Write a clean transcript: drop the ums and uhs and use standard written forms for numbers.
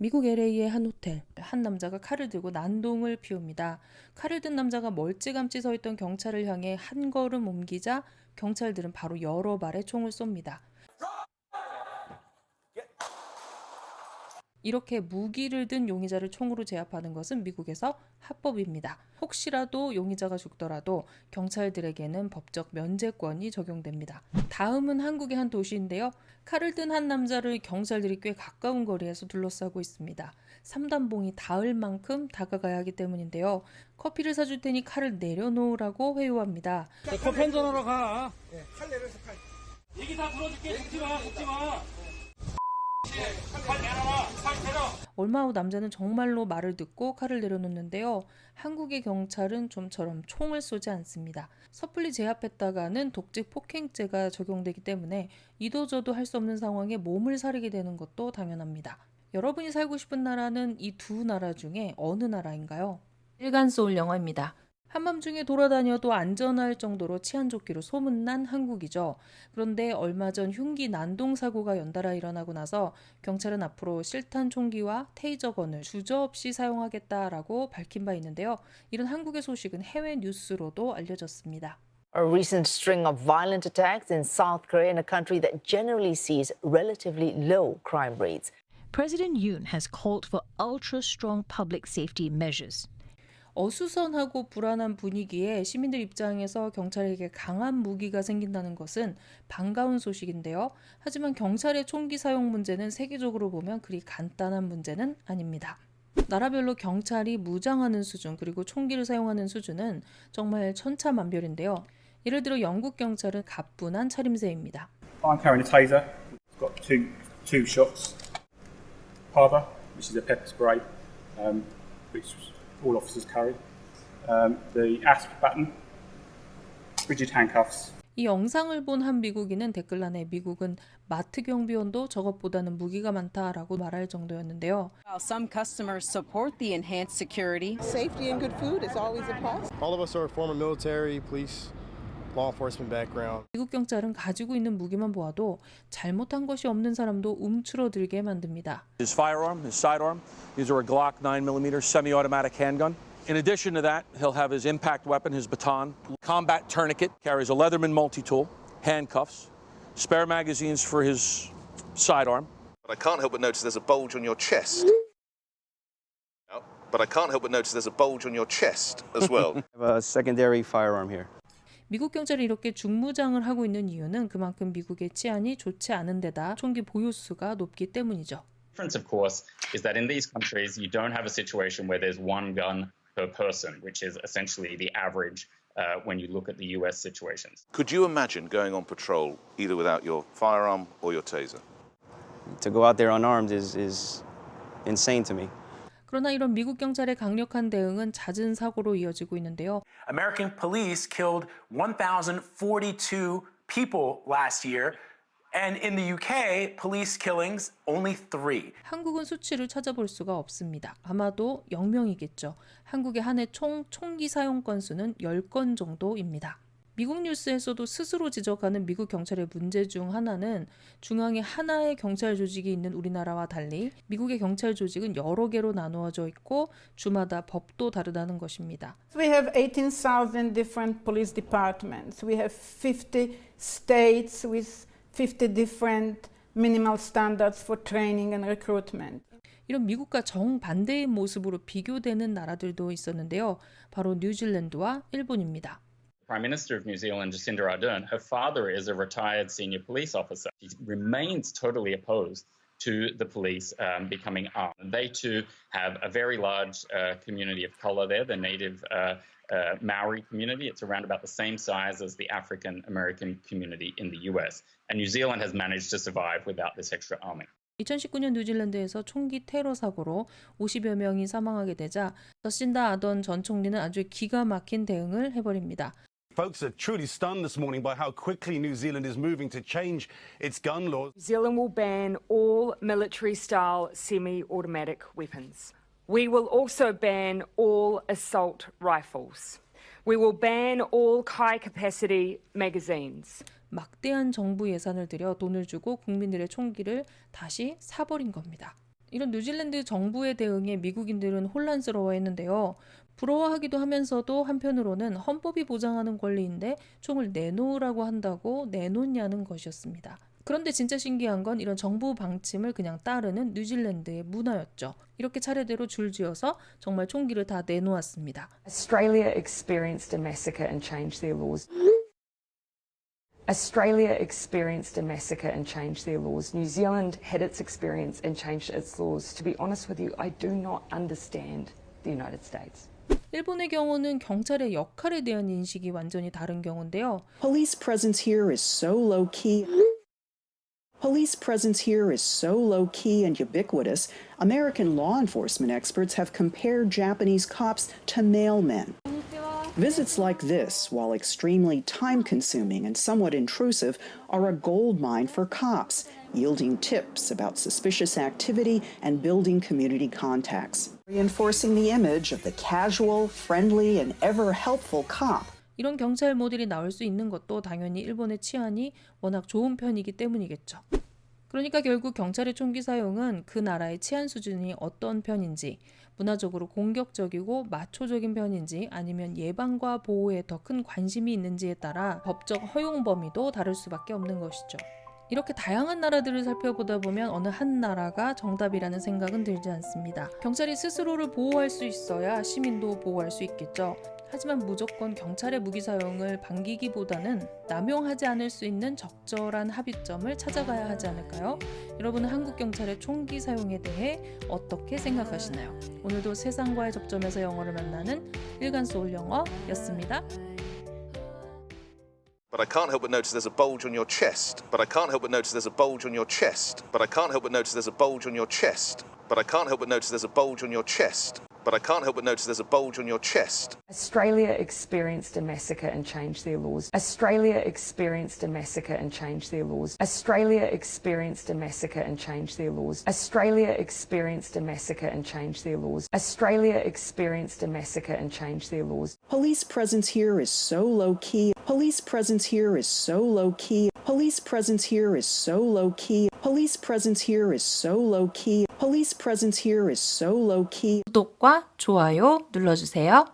미국 LA의 한 호텔, 한 남자가 칼을 들고 난동을 피웁니다. 칼을 든 남자가 멀찌감치 서 있던 경찰을 향해 한 걸음 옮기자 경찰들은 바로 여러 발의 총을 쏩니다. 이렇게 무기를 든 용의자를 총으로 제압하는 것은 미국에서 합법입니다. 혹시라도 용의자가 죽더라도 경찰들에게는 법적 면제권이 적용됩니다. 다음은 한국의 한 도시인데요. 칼을 든 한 남자를 경찰들이 꽤 가까운 거리에서 둘러싸고 있습니다. 삼단봉이 닿을 만큼 다가가야 하기 때문인데요. 커피를 사줄 테니 칼을 내려놓으라고 회유합니다. 커피 한잔 하러 가. 칼 내려서 칼. 얘기 다 들어줄게. 죽지 마. 얼마 후 남자는 정말로 말을 듣고 칼을 내려놓는데요. 한국의 경찰은 좀처럼 총을 쏘지 않습니다. 섣불리 제압했다가는 독직 폭행죄가 적용되기 때문에 이도저도 할 수 없는 상황에 몸을 사리게 되는 것도 당연합니다. 여러분이 살고 싶은 나라는 이 두 나라 중에 어느 나라인가요? 일간 소울 영화입니다. 한밤중에 돌아다녀도 안전할 정도로 치안좋기로 소문난 한국이죠. 그런데 얼마 전 흉기 난동 사고가 연달아 일어나고 나서 경찰은 앞으로 실탄 총기와 테이저건을 주저없이 사용하겠다라고 밝힌 바 있는데요. 이런 한국의 소식은 해외 뉴스로도 알려졌습니다. A recent string of violent attacks in South Korea, in a country that generally sees relatively low crime rates. President Yoon has called for ultra-strong public safety measures. 어수선하고 불안한 분위기에 시민들 입장에서 경찰에게 강한 무기가 생긴다는 것은 반가운 소식인데요. 하지만 경찰의 총기 사용 문제는 세계적으로 보면 그리 간단한 문제는 아닙니다. 나라별로 경찰이 무장하는 수준 그리고 총기를 사용하는 수준은 정말 천차만별인데요. 예를 들어 영국 경찰은 가뿐한 차림새입니다. I'm carrying a taser. It's got two shots. Parva, which is a pepper spray, which all officers carry. The ASP baton, rigid handcuffs. 이 영상을 본 한 미국인은 댓글란에 미국은 마트 경비원도 저것보다는 무기가 많다라고 말할 정도였는데요. While some customers support the enhanced security, Safety and good food is always a plus. All of us are former military, police, law enforcement background. 미국 경찰은 가지고 있는 무기만 보아도 잘못한 것이 없는 사람도 움츠러들게 만듭니다. His firearm, his sidearm, these are a Glock 9mm semi-automatic handgun. In addition to that, he'll have his impact weapon, his baton, combat tourniquet, carries a Leatherman multi-tool, handcuffs, spare magazines for his sidearm. But I can't help but notice there's a bulge on your chest. But I can't help but notice there's a bulge on your chest as well. I have a secondary firearm here. 미국 경찰이 이렇게 중무장을 하고 있는 이유는 그만큼 미국의 치안이 좋지 않은 데다 총기 보유 수가 높기 때문이죠. The difference, of course, is that in these countries you don't have a situation where there's one gun per person, which is essentially the average when you look at the US situations. Could you imagine going on patrol either without your firearm or your taser? To go out there unarmed is insane to me. 그러나 이런 미국 경찰의 강력한 대응은 잦은 사고로 이어지고 있는데요. American police killed 1,042 people last year, and in the UK, police killings only 3. 한국은 수치를 찾아볼 수가 없습니다. 아마도 0명이겠죠. 한국의 한 해 총기 사용 건수는 10건 정도입니다. 미국 뉴스에서도 스스로 지적하는 미국 경찰의 문제 중 하나는 중앙에 하나의 경찰 조직이 있는 우리나라와 달리 미국의 경찰 조직은 여러 개로 나누어져 있고 주마다 법도 다르다는 것입니다. We have 18,000 different police departments. We have 50 states with 50 different minimal standards for training and recruitment. 이런 미국과 정반대의 모습으로 비교되는 나라들도 있었는데요. 바로 뉴질랜드와 일본입니다. Prime Minister of New Zealand, Jacinda Ardern, her father is a retired senior police officer. She remains totally opposed to the police becoming armed. They too have a very large community of colour there, the native Maori community. It's around about the same size as the African American community in the US. And New Zealand has managed to survive without this extra arming. 2019년 뉴질랜드에서 총기 테러 사고로 50여 명이 사망하게 되자 저신다 아던 전 총리는 아주 기가 막힌 대응을 해버립니다. Folks are truly stunned this morning by how quickly New Zealand is moving to change its gun laws. New Zealand will ban all military-style semi-automatic weapons. We will also ban all assault rifles. We will ban all high-capacity magazines. 막대한 정부 예산을 들여 돈을 주고 국민들의 총기를 다시 사버린 겁니다. 이런 뉴질랜드 정부의 대응에 미국인들은 혼란스러워했는데요. 부러워하기도 하면서도 한편으로는 헌법이 보장하는 권리인데 총을 내놓으라고 한다고 내놓냐는 것이었습니다. 그런데 진짜 신기한 건 이런 정부 방침을 그냥 따르는 뉴질랜드의 문화였죠. 이렇게 차례대로 줄지어서 정말 총기를 다 내놓았습니다. Australia experienced a massacre and changed their laws. Australia experienced a massacre and changed their laws. New Zealand had its experience and changed its laws. To be honest with you, I do not understand the United States. 일본의 경우는 경찰의 역할에 대한 인식이 완전히 다른 경우인데요. Police presence here is so low-key. Police presence here is so low-key and ubiquitous, American law enforcement experts have compared Japanese cops to mailmen. Visits like this, while extremely time-consuming and somewhat intrusive, are a goldmine for cops, yielding tips about suspicious activity and building community contacts, reinforcing the image of the casual, friendly, and ever-helpful cop. 이런 경찰 모델이 나올 수 있는 것도 당연히 일본의 치안이 워낙 좋은 편이기 때문이겠죠. 그러니까 결국 경찰의 총기 사용은 그 나라의 치안 수준이 어떤 편인지, 문화적으로 공격적이고 마초적인 편인지 아니면 예방과 보호에 더 큰 관심이 있는지에 따라 법적 허용 범위도 다를 수밖에 없는 것이죠. 이렇게 다양한 나라들을 살펴보다 보면 어느 한 나라가 정답이라는 생각은 들지 않습니다. 경찰이 스스로를 보호할 수 있어야 시민도 보호할 수 있겠죠. 하지만 무조건 경찰의 무기 사용을 반기기보다는 남용하지 않을 수 있는 적절한 합의점을 찾아가야 하지 않을까요? 여러분은 한국 경찰의 총기 사용에 대해 어떻게 생각하시나요? 오늘도 세상과의 접점에서 영어를 만나는 일간소울 영어였습니다. But I can't help but notice there's a bulge on your chest. But I can't help but notice there's a bulge on your chest. But I can't help but notice there's a bulge on your chest. But I can't help but notice there's a bulge on your chest. But I can't help but notice there's a bulge on your chest. Australia experienced a massacre and changed their laws. Australia experienced a massacre and changed their laws. Australia experienced a massacre and changed their laws. Australia experienced a massacre and changed their laws. Australia experienced a massacre and changed their laws. Police presence here is so low-key. Police presence here is so low-key. Police presence here is so low-key. Police presence here is so low-key. Police presence here is so low-key. 구독과 좋아요 눌러주세요.